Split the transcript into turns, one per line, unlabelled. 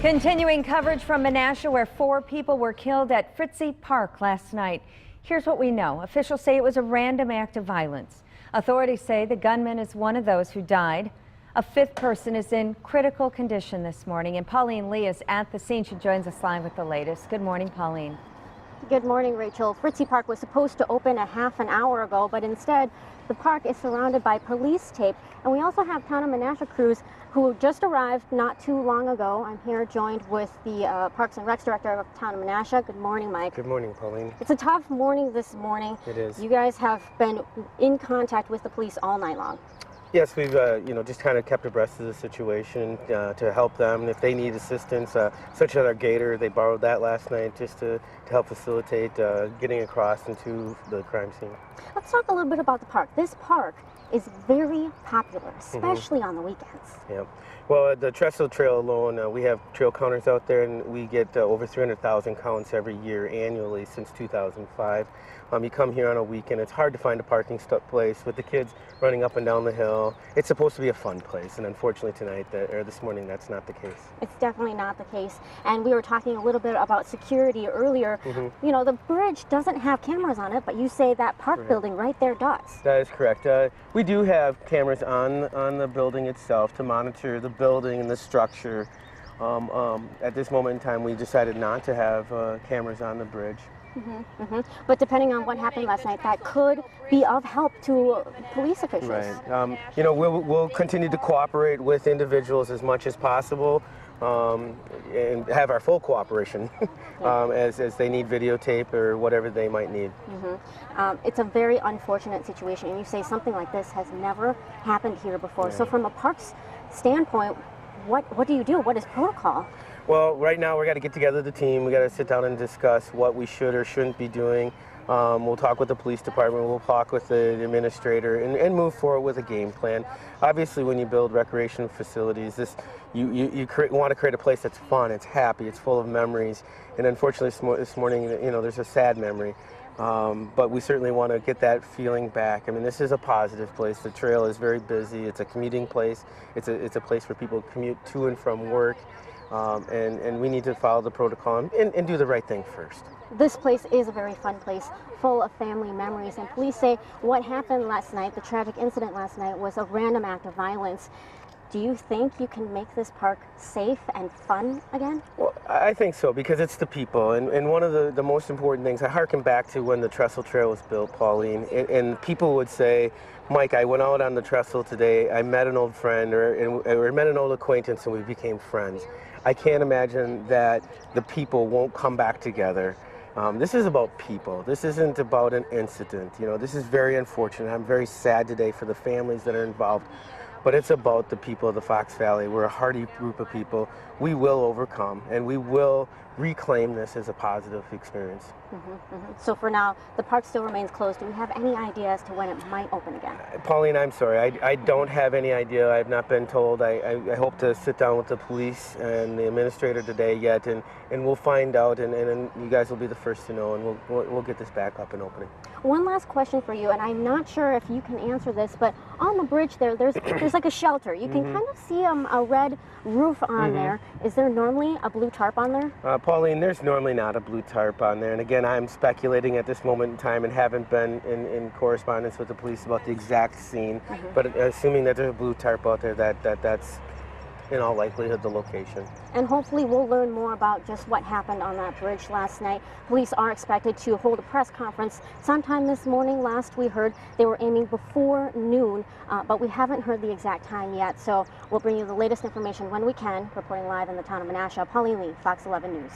Continuing coverage from Menasha, where 4 people were killed at Fritzie Park last night. Here's what we know. Officials say it was a random act of violence. Authorities say the gunman is one of those who died. A 5th person is in critical condition this morning, and Pauleen Lee is at the scene. She joins us live with the latest. Good morning, Pauleen.
Good morning, Rachel. Fritzie Park was supposed to open a half an hour ago, but instead the park is surrounded by police tape. And we also have Town of Menasha crews who just arrived not too long ago. I'm here joined with the Parks and Recs Director of Town of Menasha. Good morning, Mike.
Good morning, Pauline.
It's a tough morning this morning.
It is.
You guys have been in contact with the police all night long.
Yes, we've just kind of kept abreast of the situation to help them if they need assistance, such as our gator. They borrowed that last night just to help facilitate getting across into the crime scene.
Let's talk a little bit about the park. This park is very popular, especially on the weekends.
Yeah. Well, the Trestle Trail alone, we have trail counters out there, and we get over 300,000 counts every year annually since 2005. You come here on a weekend, it's hard to find a parking place with the kids running up and down the hill. It's supposed to be a fun place, and unfortunately tonight, or this morning, that's not the case.
It's definitely not the case. And we were talking a little bit about security earlier. You know, the bridge doesn't have cameras on it, but you say that park building right there does.
That is correct. We do have cameras on the building itself to monitor the building and the structure. At this moment in time, we decided not to have cameras on the bridge.
But depending on what happened last night, that could be of help to police officials.
Right. We'll continue to cooperate with individuals as much as possible and have our full cooperation as they need videotape or whatever they might need.
It's a very unfortunate situation, and you say something like this has never happened here before. So from a parks standpoint, what do you do? What is protocol?
Well, right now we got to get together the team. We got to sit down and discuss what we should or shouldn't be doing. We'll talk with the police department. We'll talk with the administrator and move forward with a game plan. Obviously, when you build recreation facilities, you want to create a place that's fun, it's happy, it's full of memories. And unfortunately, this morning, there's a sad memory. But we certainly want to get that feeling back. I mean, this is a positive place. The trail is very busy. It's a commuting place. It's a place where people commute to and from work. And we need to follow the protocol and do the right thing first.
This place is a very fun place, full of family memories. And police say what happened last night, the tragic incident last night, was a random act of violence. Do you think you can make this park safe and fun again? Well,
I think so, because it's the people. And one of the most important things, I harken back to when the Trestle Trail was built, Pauline, and people would say, Mike, I went out on the trestle today, I met an old friend or met an old acquaintance and we became friends. I can't imagine that the people won't come back together. This is about people. This isn't about an incident. This is very unfortunate. I'm very sad today for the families that are involved. But it's about the people of the Fox Valley. We're a hardy group of people. We will overcome, and we will reclaim this as a positive experience.
So for now, the park still remains closed. Do we have any idea as to when it might open again?
Pauline, I'm sorry. I don't have any idea. I've not been told. I hope to sit down with the police and the administrator today yet, and we'll find out, and you guys will be the first to know, and we'll get this back up and opening.
One last question for you, and I'm not sure if you can answer this, but on the bridge there's like a shelter. You can kind of see a red roof on there. Is there normally a blue tarp on there?
Pauline, there's normally not a blue tarp on there, and again, I'm speculating at this moment in time and haven't been in correspondence with the police about the exact scene, but assuming that there's a blue tarp out there, that's in all likelihood the location.
And hopefully we'll learn more about just what happened on that bridge last night. Police are expected to hold a press conference sometime this morning. Last we heard they were aiming before noon, but we haven't heard the exact time yet. So we'll bring you the latest information when we can. Reporting live in the Town of Menasha, Pauleen Lee, Fox 11 News.